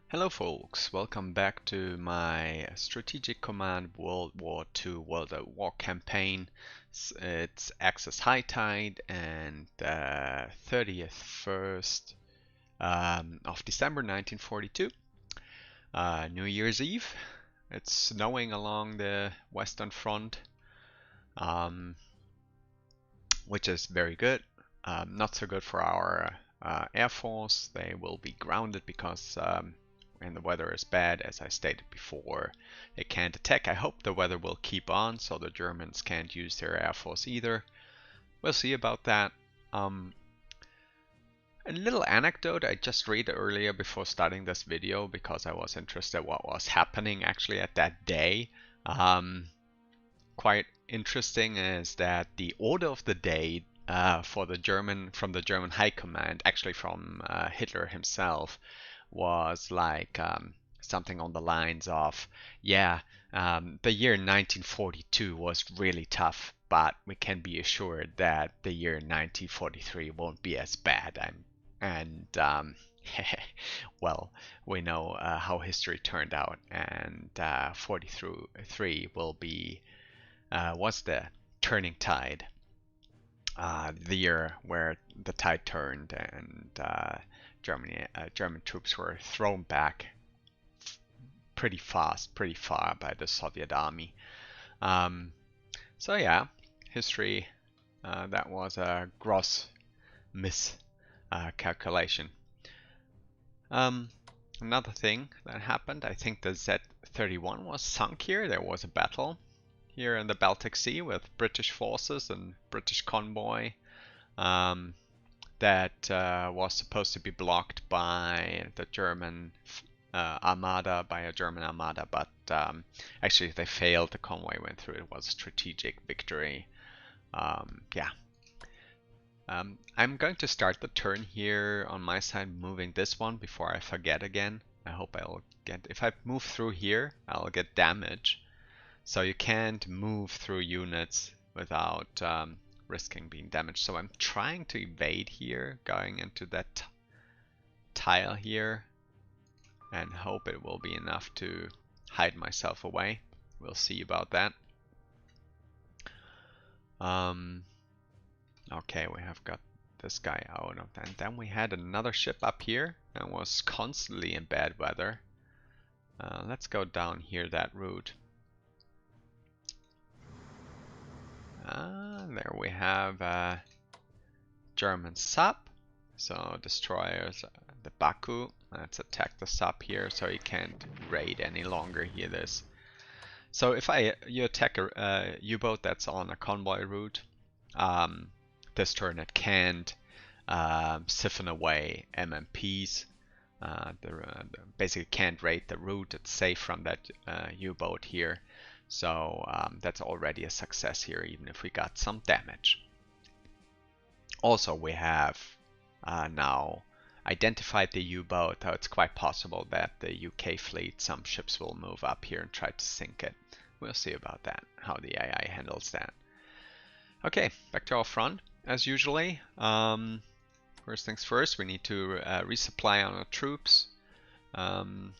Hello folks, welcome back to my Strategic Command World War II World at War campaign. It's Axis High Tide and 30th 1st of December 1942, New Year's Eve. It's snowing along the Western Front, um, which is very good. Not so good for our Air Force. They will be grounded because when the weather is bad, as I stated before, they can't attack. I hope the weather will keep on so the Germans can't use their Air Force either. We'll see about that. A little anecdote I just read earlier before starting this video because I was interested what was happening actually at that day. Quite interesting is that the order of the day from the German High Command, actually from Hitler himself, was like something on the lines of, yeah, the year 1942 was really tough, but we can be assured that the year 1943 won't be as bad. And well, we know how history turned out, and 43 will be was the turning tide, the year where the tide turned and German troops were thrown back pretty fast, pretty far by the Soviet army. So yeah, history, that was a gross miscalculation. Another thing that happened, I think the Z-31 was sunk here. There was a battle here in the Baltic Sea with British forces and British convoy that was supposed to be blocked by the German armada, but actually they failed. The convoy went through. It was a strategic victory. Yeah. I'm going to start the turn here on my side, moving this one before I forget again. I hope I'll get, if I move through here, I'll get damage. So you can't move through units without risking being damaged. So I'm trying to evade here, going into that tile here, and hope it will be enough to hide myself away. We'll see about that. Okay, we have got this guy out of that. And then we had another ship up here and was constantly in bad weather. Let's go down here that route. There we have a German sub. So destroyers, the Baku. Let's attack the sub here so he can't raid any longer here. This. So if you attack a U-boat that's on a convoy route, this turn it can't siphon away MMPs. Basically can't raid the route. It's safe from that U-boat here. So that's already a success here, even if we got some damage. Also, we have now identified the U-boat, so it's quite possible that the UK fleet, some ships will move up here and try to sink it. We'll see about that, how the AI handles that. Okay, back to our front, as usually. First things first, we need to resupply on our troops.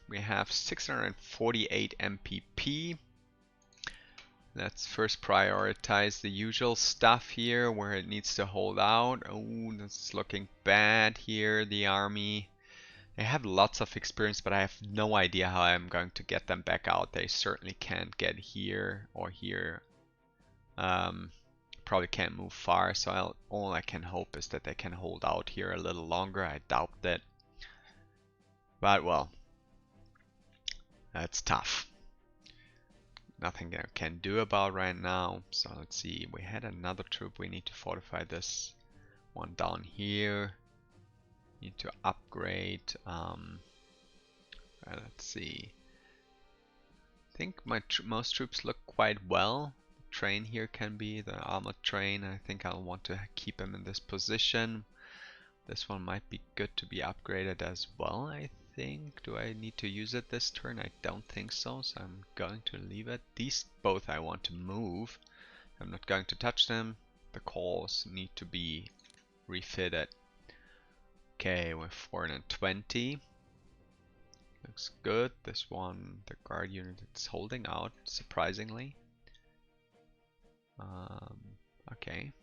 We have 648 MPP. Let's first prioritize the usual stuff here where it needs to hold out. Oh, that's looking bad here, the army. They have lots of experience, but I have no idea how I'm going to get them back out. They certainly can't get here or here. Probably can't move far, so all I can hope is that they can hold out here a little longer. I doubt that. But well, that's tough. Nothing I can do about right now. So let's see, we had another troop. We need to fortify this one down here. Need to upgrade. Let's see. I think most troops look quite well. The train here can be the armored train. I think I'll want to keep him in this position. This one might be good to be upgraded as well, I think. Do I need to use it this turn? I don't think so, so I'm going to leave it. These both I want to move. I'm not going to touch them. The cores need to be refitted. Okay, we're 420. looks good. This one, the guard unit, it's holding out, surprisingly. Okay.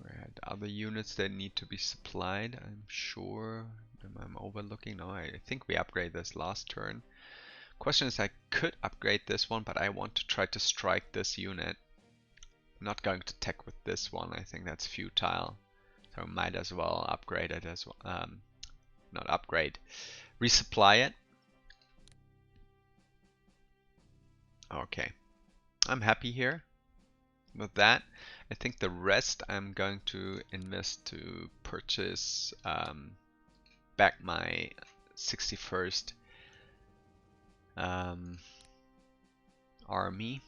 We had other units that need to be supplied, I'm sure. I'm overlooking. No, I think we upgraded this last turn. Question is, I could upgrade this one, but I want to try to strike this unit. I'm not going to tech with this one. I think that's futile. So might as well upgrade it as well. Not upgrade, resupply it. Okay, I'm happy here with that. I think the rest I'm going to invest to purchase back my 61st army.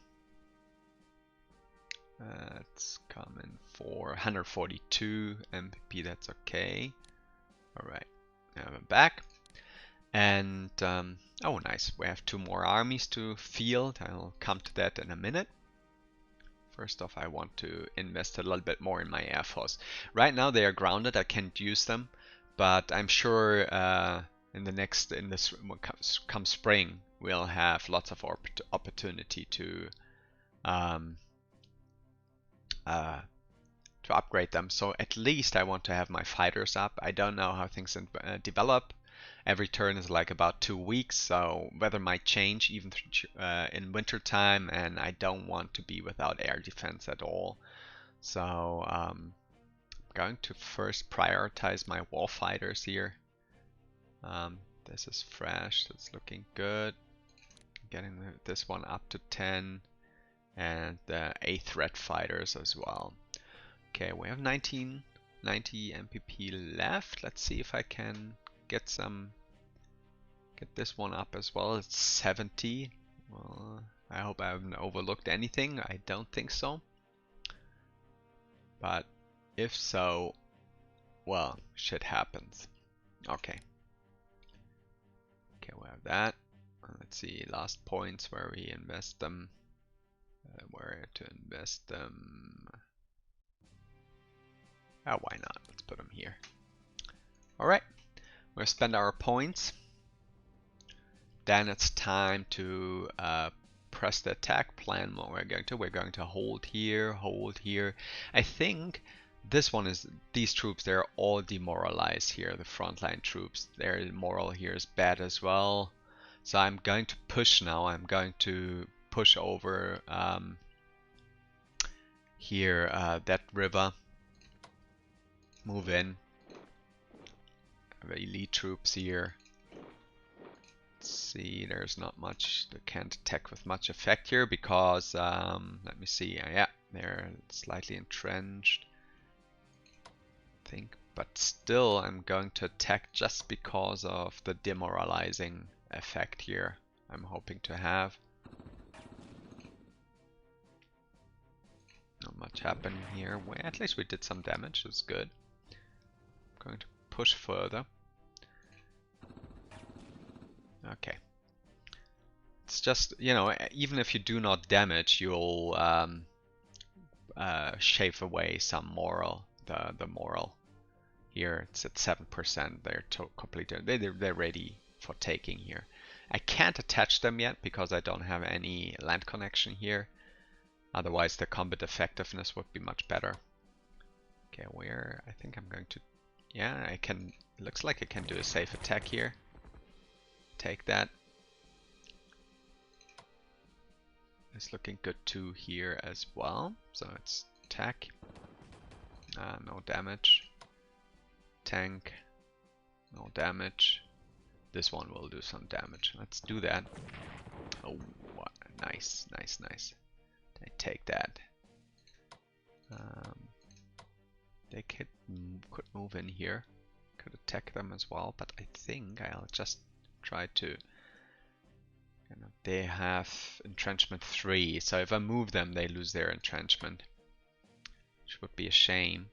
It's coming for 142 MPP, that's okay. Alright, now I'm back. And, oh nice, we have 2 more armies to field. I'll come to that in a minute. First off, I want to invest a little bit more in my air force. Right now they are grounded, I can't use them, but I'm sure in this come spring we'll have lots of opportunity to upgrade them. So at least I want to have my fighters up. I don't know how things develop. Every turn is like about 2 weeks, so weather might change even in winter time, and I don't want to be without air defense at all. So I'm going to first prioritize my war fighters here. This is fresh, that's looking good. Getting this one up to 10, and the 8 threat fighters as well. Okay, we have 90 MPP left. Let's see if I can get this one up as well. It's 70. Well, I hope I haven't overlooked anything. I don't think so. But if so, well, shit happens. Okay. Okay, we have that. Let's see, last points where we invest them. Where to invest them. Oh, why not? Let's put them here. Alright, we'll spend our points. Then it's time to press the attack plan. What we're going to hold here. I think this one is, these troops, they're all demoralized here. The frontline troops, their morale here is bad as well. So I'm going to push now. I'm going to push over here that river. Move in. Elite troops here. Let's see, there's not much, they can't attack with much effect here because, let me see, yeah, they're slightly entrenched, I think, but still I'm going to attack just because of the demoralizing effect here I'm hoping to have. Not much happened here. Well, at least we did some damage, that's good. I'm going to push further. Okay. It's just, you know, even if you do not damage, you'll shave away some moral. The moral here, it's at 7%. They're completely, they're ready for taking here. I can't attach them yet because I don't have any land connection here. Otherwise, the combat effectiveness would be much better. Okay, where I think I'm going to, yeah, I can. Looks like I can do a safe attack here. Take that. It's looking good too here as well. So it's attack. No damage. Tank. No damage. This one will do some damage. Let's do that. Oh, nice, nice, nice. I take that. They could move in here. Could attack them as well, but I think I'll just try to. They have entrenchment 3, so if I move them, they lose their entrenchment, which would be a shame.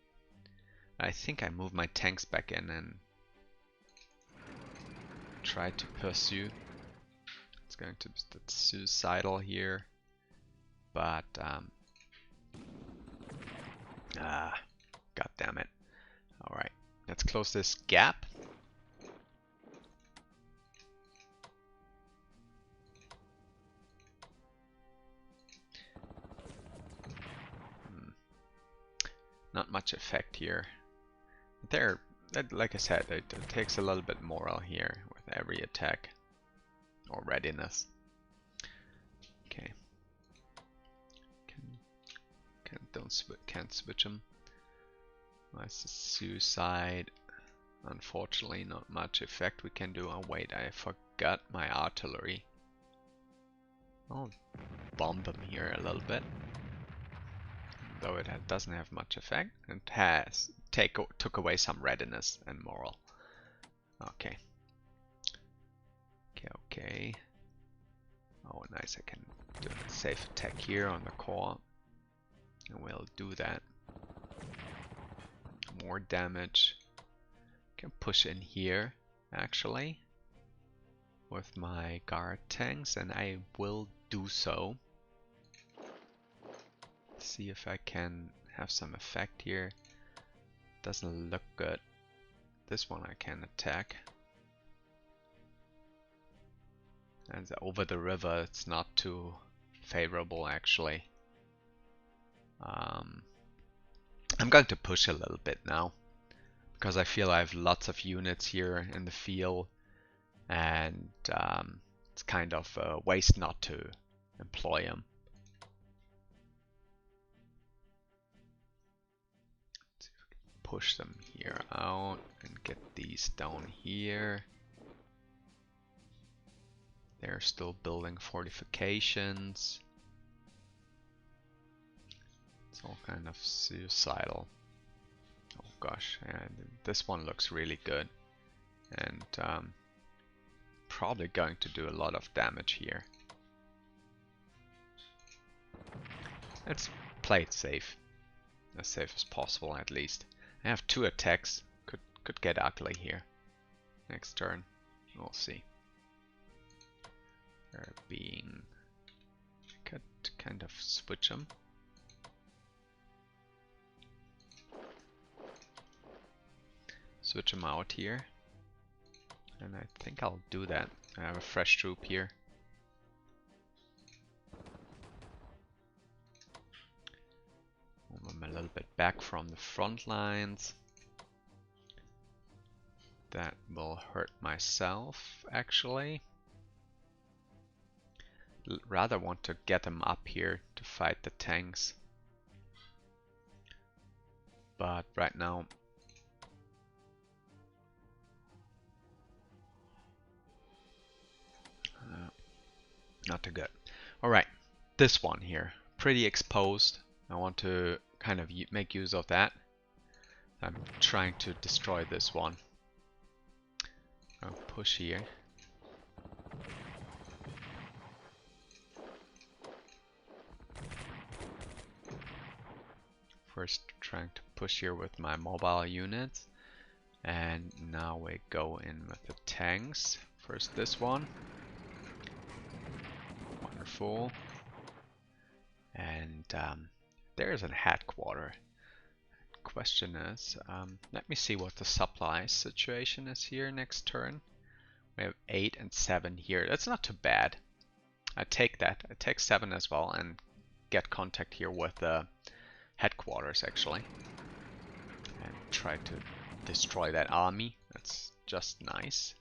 I think I move my tanks back in and try to pursue. It's going to be suicidal here, but god damn it. All right, let's close this gap. Not much effect here. There, like I said, it takes a little bit moral here with every attack or readiness. Okay. Can't switch them. That's a suicide. Unfortunately, not much effect we can do. Oh wait, I forgot my artillery. I'll bomb them here a little bit. Though it doesn't have much effect. It has took away some readiness and moral. Okay. Okay. Oh, nice. I can do a safe attack here on the core. And we'll do that. More damage. Can push in here, actually, with my guard tanks, and I will do so. See if I can have some effect here. Doesn't look good. This one I can attack. And over the river it's not too favorable, actually. I'm going to push a little bit now, because I feel I have lots of units here in the field, and it's kind of a waste not to employ them. Push them here out and get these down here. They're still building fortifications. It's all kind of suicidal. Oh gosh, and this one looks really good, and probably going to do a lot of damage here. Let's play it safe, as safe as possible at least. I have 2 attacks, could get ugly here. Next turn, we'll see. They're being, could kind of switch them. Switch them out here, and I think I'll do that. I have a fresh troop here. Move them a little bit back from the front lines. That will hurt myself, actually. Rather want to get them up here to fight the tanks. But right now, not too good. Alright, this one here, pretty exposed. I want to kind of make use of that. I'm trying to destroy this one. I'll push here. First trying to push here with my mobile units, and now we go in with the tanks. First this one. Wonderful. And there's a headquarter. Question is, let me see what the supply situation is here next turn. We have 8 and 7 here. That's not too bad. I take that. I take 7 as well and get contact here with the headquarters, actually, and try to destroy that army. That's just nice.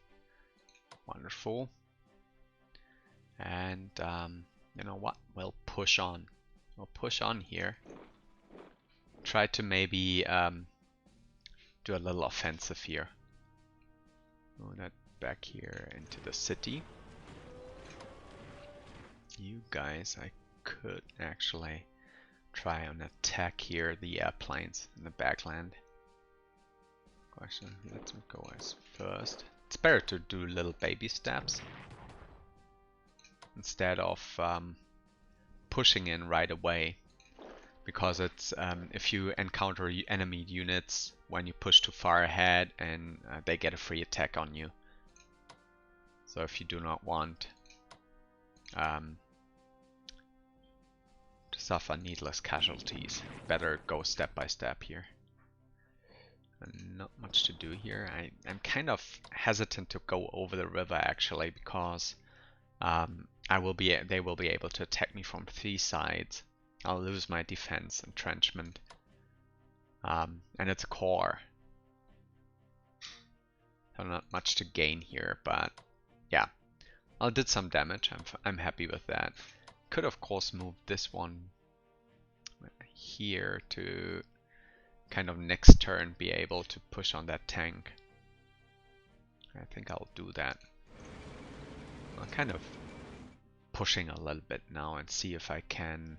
Wonderful. And you know what? We'll push on. We'll push on here. Try to maybe do a little offensive here. Move that back here into the city. You guys, I could actually try and attack here the airplanes in the backland. Question, let's go as first. It's better to do little baby steps instead of pushing in right away, because it's if you encounter enemy units when you push too far ahead, and they get a free attack on you. So if you do not want to suffer needless casualties, better go step by step here. And not much to do here. I'm kind of hesitant to go over the river, actually, because they will be able to attack me from 3 sides. I'll lose my defense entrenchment. And it's a core. So not much to gain here, but yeah. I did some damage. I'm happy with that. Could of course move this one here to kind of next turn be able to push on that tank. I think I'll do that. I'm kind of pushing a little bit now and see if I can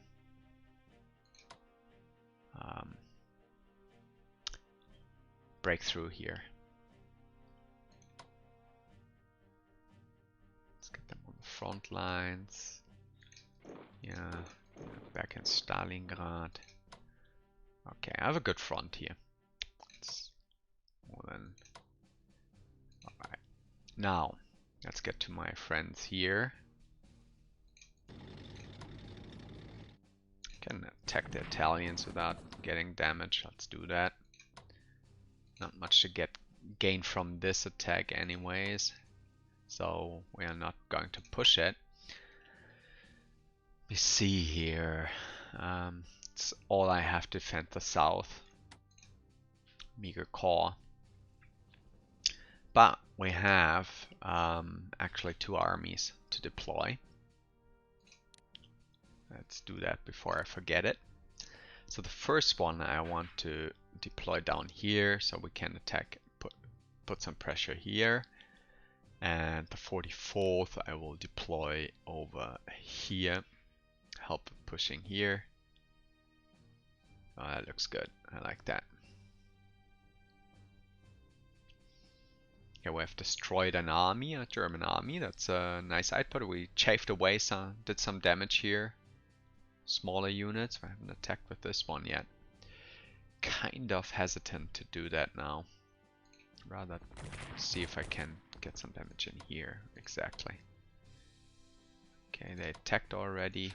break through here. Let's get them on the front lines. Yeah, back in Stalingrad. Okay, I have a good front here. It's more than... Alright. Now, let's get to my friends here. Can attack the Italians without getting damage. Let's do that. Not much to gain from this attack anyways, so we are not going to push it. We see here, it's all I have to defend the south. Meager core. But we have actually 2 armies to deploy. Let's do that before I forget it. So the first one I want to deploy down here so we can attack, put some pressure here. And the 44th I will deploy over here, help pushing here. Oh, that looks good. I like that. Here we have destroyed an army, a German army. That's a nice output. We chafed away some, did some damage here. Smaller units. We haven't attacked with this one yet. Kind of hesitant to do that now. Rather see if I can get some damage in here. Exactly. Okay, they attacked already.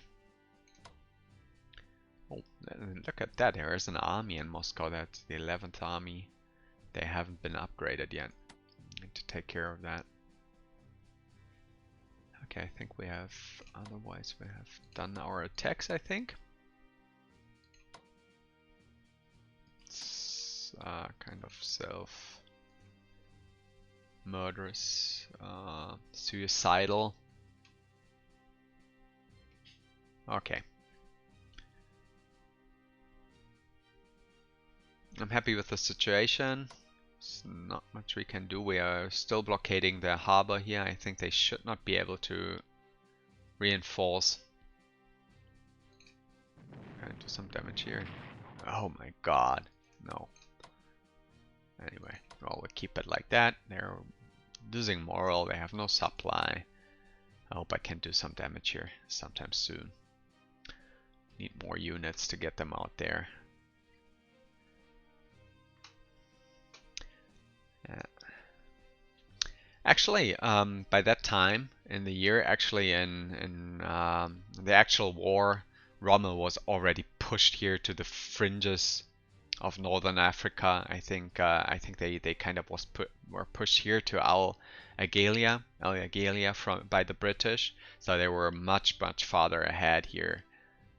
Oh, look at that. There is an army in Moscow. That's the 11th army. They haven't been upgraded yet. Need to take care of that. Okay, I think we have, otherwise we have done our attacks, I think. It's kind of self-murderous, suicidal. Okay. I'm happy with the situation. There's not much we can do. We are still blockading the harbor here. I think they should not be able to reinforce. Gonna do some damage here. Oh my god. No. Anyway, well, we'll keep it like that. They're losing morale. They have no supply. I hope I can do some damage here sometime soon. Need more units to get them out there. Actually, by that time in the year, actually in the actual war, Rommel was already pushed here to the fringes of northern Africa. I think they kind of were pushed here to Al Agalia by the British. So they were much farther ahead here,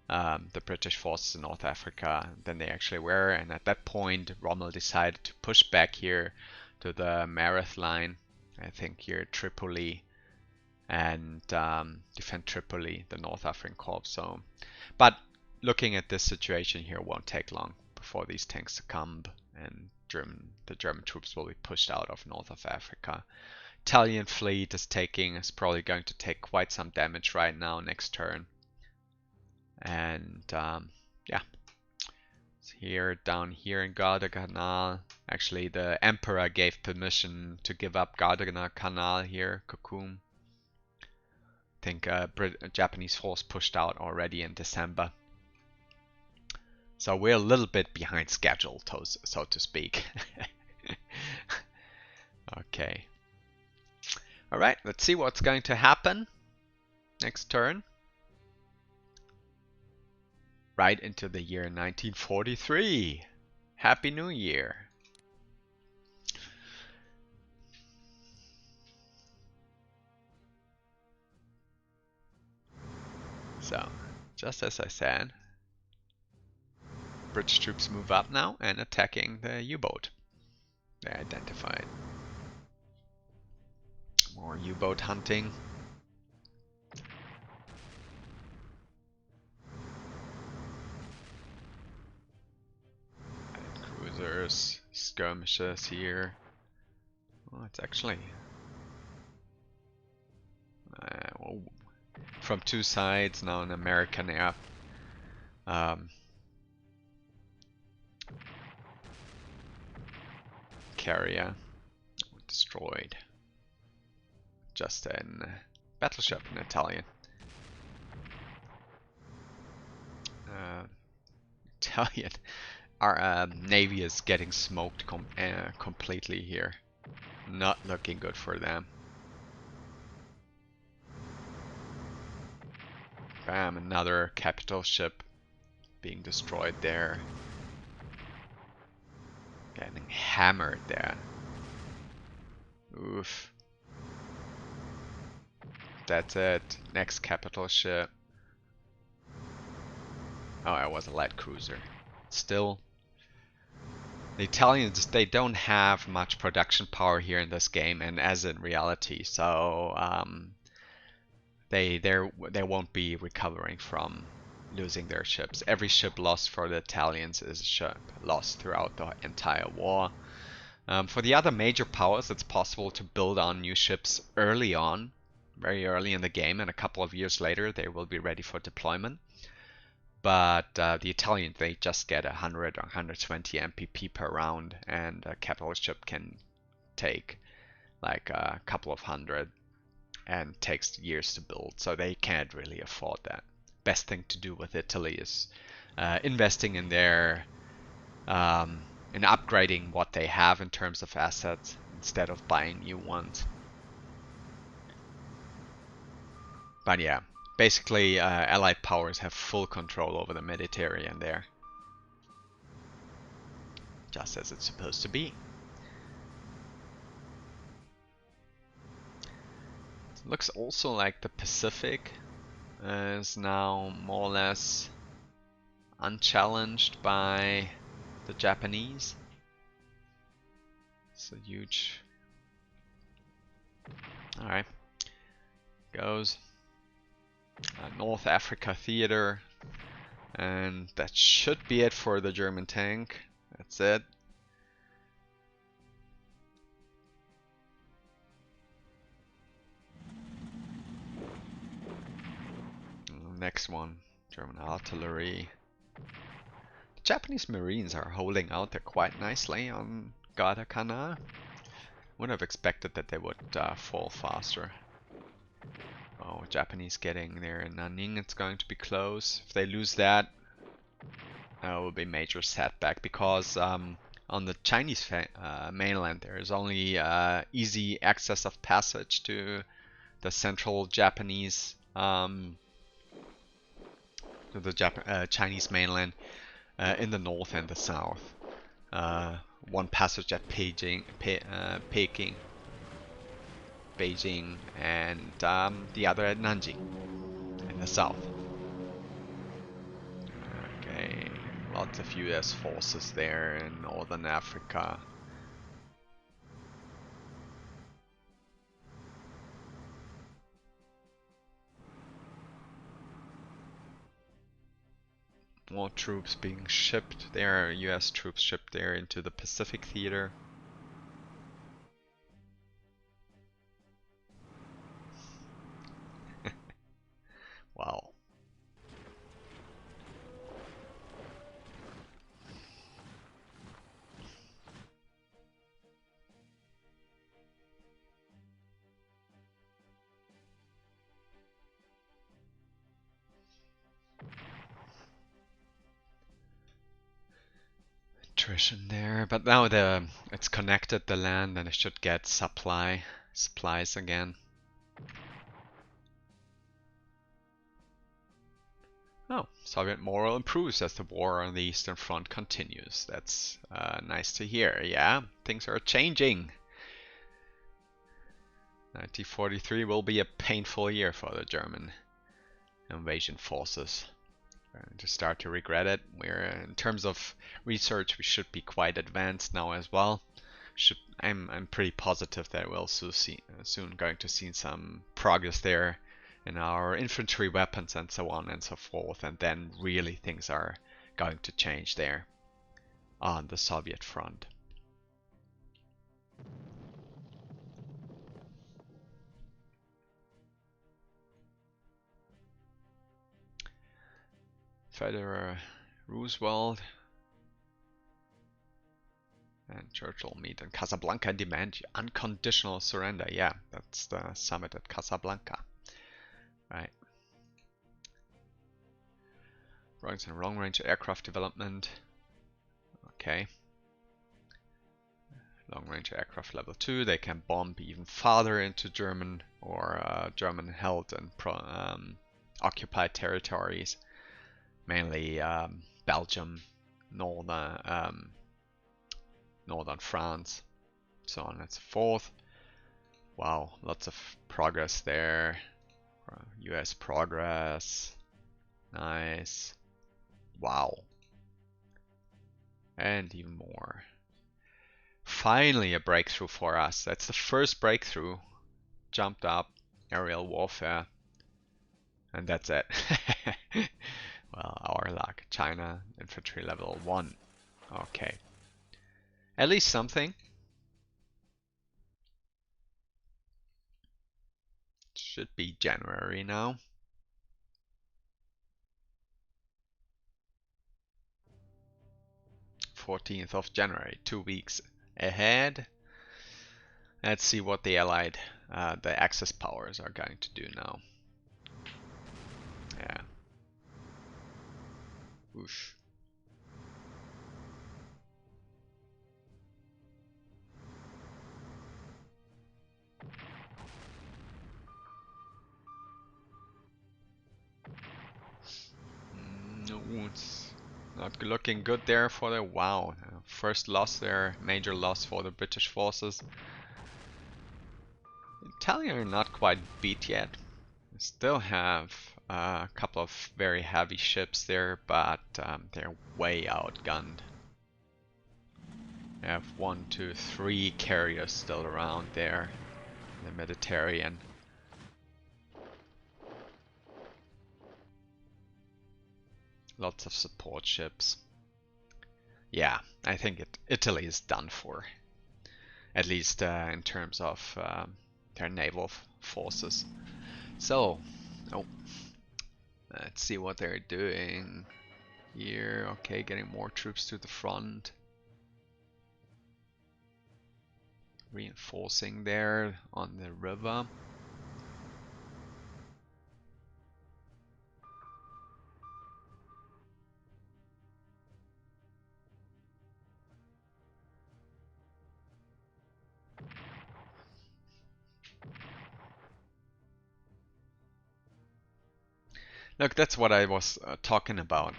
the British forces in North Africa, than they actually were. And at that point, Rommel decided to push back here to the Mareth line. I think here Tripoli, and defend Tripoli, the North African Corps. So, but looking at this situation here, won't take long before these tanks succumb and the German troops will be pushed out of North of Africa. Italian fleet is probably going to take quite some damage right now next turn. And yeah. Here, down here in Garda-Canal, actually the Emperor gave permission to give up Garda-Canal here, Kokum. I think a Japanese force pushed out already in December. So we're a little bit behind schedule, so to speak. Okay. Alright, let's see what's going to happen next turn. Right into the year 1943. Happy New Year. So, just as I said, British troops move up now and attacking the U-boat. They identified. More U-boat hunting. Cruisers, skirmishes here. Oh, it's actually well, from two sides now. An American air carrier destroyed. Just a battleship, an Italian. Italian. Our navy is getting smoked completely here. Not looking good for them. Bam, another capital ship being destroyed there. Getting hammered there. Oof. That's it. Next capital ship. Oh, it was a light cruiser. Still, the Italians, they don't have much production power here in this game, and as in reality, so they won't be recovering from losing their ships. Every ship lost for the Italians is a ship lost throughout the entire war. For the other major powers, it's possible to build on new ships early on, very early in the game, and a couple of years later they will be ready for deployment. But the Italians, they just get 100 or 120 MPP per round, and a capital ship can take like a couple of hundred and takes years to build, so they can't really afford that. Best thing to do with Italy is investing in their in upgrading what they have in terms of assets instead of buying new ones. But yeah, basically Allied powers have full control over the Mediterranean there. Just as it's supposed to be. It looks also like the Pacific is now more or less unchallenged by the Japanese. It's a huge... Alright. Goes. North Africa theater. And that should be it for the German tank. That's it. Next one. German artillery. The Japanese Marines are holding out there quite nicely on Guadalcanal. Would have expected that they would fall faster. Oh, Japanese getting there in Nanning, it's going to be close. If they lose that, it will be major setback, because on the Chinese mainland there is only easy access of passage to the central Japanese, to the Chinese mainland in the north and the south. One passage at Beijing, and the other at Nanjing in the south. Okay, lots of US forces there in northern Africa. More troops being shipped there, US troops shipped there into the Pacific theater. Wow. Attrition there, but now it's connected, the land, and it should get supplies again. Oh, Soviet morale improves as the war on the Eastern Front continues. That's nice to hear. Yeah, things are changing. 1943 will be a painful year for the German invasion forces. to start to regret it. We're in terms of research, we should be quite advanced now as well. I'm pretty positive that we'll soon going to see some progress there in our infantry weapons and so on and so forth, and then really things are going to change there on the Soviet front. Federer, Roosevelt and Churchill meet in Casablanca and demand unconditional surrender. Yeah, that's the summit at Casablanca. Right. Drawings and long-range aircraft development. Okay. Long-range aircraft level 2. They can bomb even farther into German or German held and occupied territories. Mainly Belgium, northern France, so on and so forth. Wow, lots of progress there. US progress. Nice. Wow. And even more. Finally a breakthrough for us. That's the first breakthrough. Jumped up. Aerial warfare. And that's it. Well, our luck. China, infantry level 1. Okay. At least something. Should be January now. 14th of January, 2 weeks ahead. Let's see what the Allied, the Axis powers are going to do now. Yeah. Whoosh. No, it's not looking good there for the wow. First loss there, major loss for the British forces. The Italian are not quite beat yet. They still have a couple of very heavy ships there, but they're way outgunned. They have 1, 2, 3 carriers still around there in the Mediterranean. Lots of support ships. Yeah, I think Italy is done for. At least in terms of their naval forces. So, oh, let's see what they're doing here. Okay, getting more troops to the front. Reinforcing there on the river. Look, that's what I was talking about.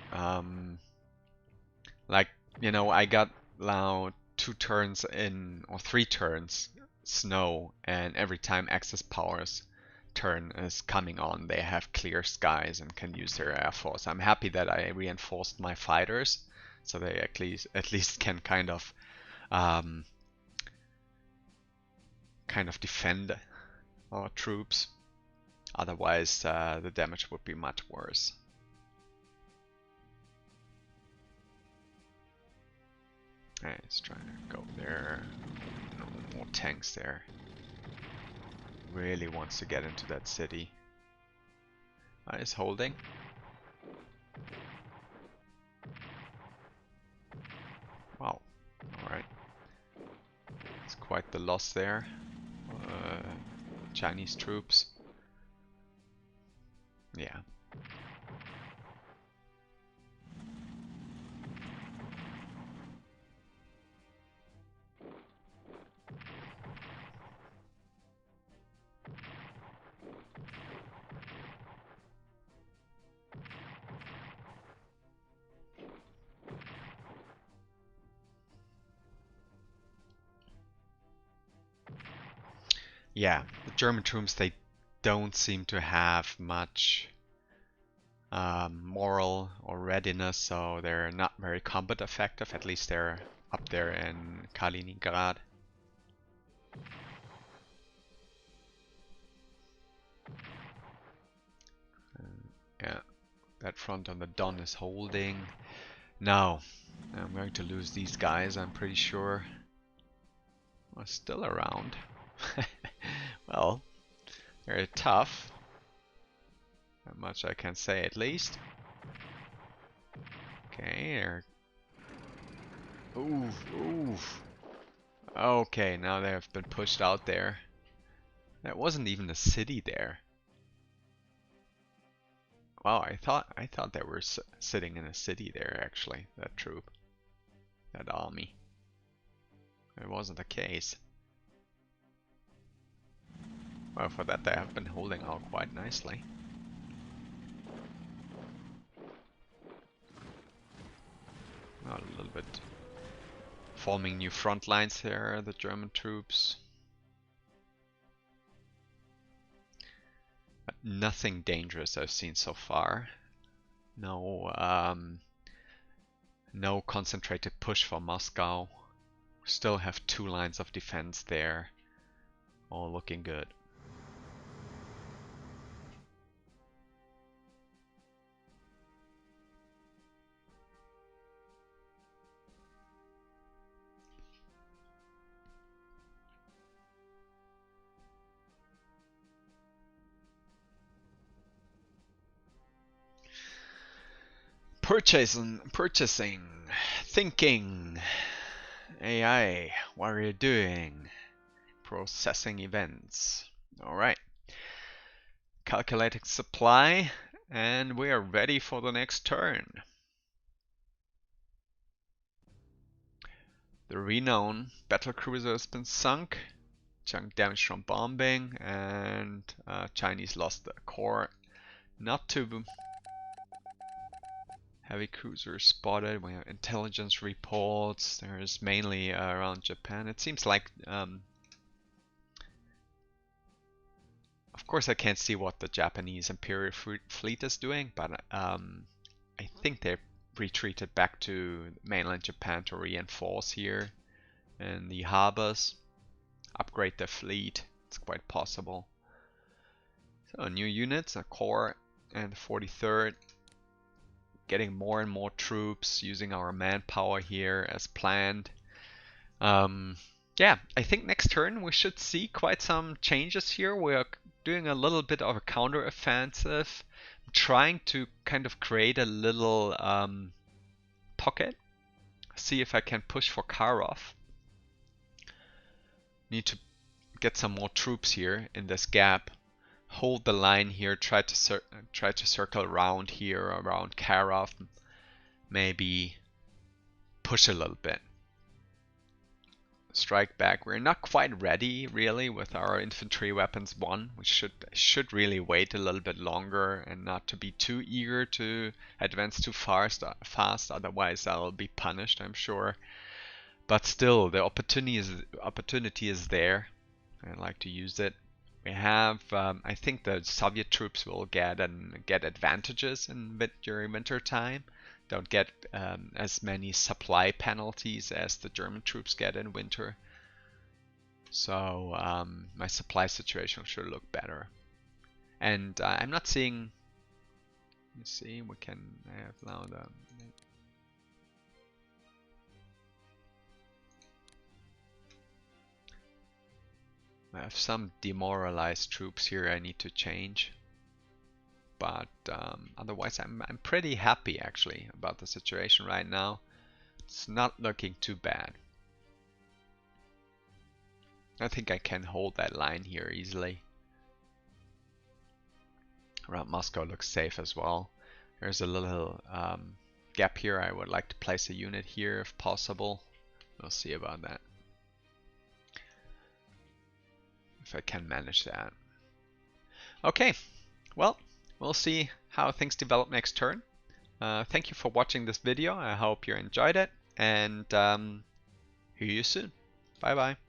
Like, you know, I got now 2 turns in, or 3 turns snow, and every time Axis powers turn is coming on, they have clear skies and can use their air force. I'm happy that I reinforced my fighters, so they at least can kind of defend our troops. Otherwise, the damage would be much worse. Alright, let's try to go there. No more tanks there. Really wants to get into that city. He's holding. Wow. Alright. It's quite the loss there. Chinese troops. Yeah. Yeah, the German troops, they don't seem to have much moral or readiness, so they're not very combat effective. At least they're up there in Kaliningrad. Yeah, that front on the Don is holding. Now, I'm going to lose these guys, I'm pretty sure. Well, still around. Well, they're tough. That much I can say at least. Okay, they're... Oof, oof. Okay, now they have been pushed out there. There wasn't even a city there. Wow, I thought they were sitting in a city there actually, that troop. That army. It wasn't the case. Well, for that they have been holding out quite nicely. A little bit forming new front lines here, the German troops. But nothing dangerous I've seen so far. No concentrated push for Moscow. Still have 2 lines of defense there. All looking good. Purchasing, thinking, AI, what are you doing? Processing events. Alright. Calculating supply, and we are ready for the next turn. The renowned battle cruiser has been sunk, chunk damage from bombing, and Chinese lost their core. Not too heavy cruisers spotted. We have intelligence reports. There's mainly around Japan. It seems like, of course, I can't see what the Japanese Imperial Fleet is doing, but I think they've retreated back to mainland Japan to reinforce here in the harbors, upgrade their fleet. It's quite possible. So new units, a core and 43rd. Getting more and more troops, using our manpower here as planned. Yeah, I think next turn we should see quite some changes here. We're doing a little bit of a counter-offensive, trying to kind of create a little pocket. See if I can push for Karov. Need to get some more troops here in this gap. Hold the line here, try to circle around here, around Karov, maybe push a little bit. Strike back. We're not quite ready really with our infantry weapons 1. We should really wait a little bit longer and not to be too eager to advance too fast, otherwise I'll be punished, I'm sure. But still, the opportunity is there. I'd like to use it. We have, I think the Soviet troops will get advantages during winter time. Don't get as many supply penalties as the German troops get in winter. So my supply situation should look better. And I'm not seeing. Let's see, we can have now the. I have some demoralized troops here I need to change, but otherwise I'm pretty happy actually about the situation right now. It's not looking too bad. I think I can hold that line here easily. Around Moscow looks safe as well. There's a little gap here. I would like to place a unit here if possible. We'll see about that. If I can manage that. Okay, well, we'll see how things develop next turn. Thank you for watching this video. I hope you enjoyed it, and hear you soon. Bye bye.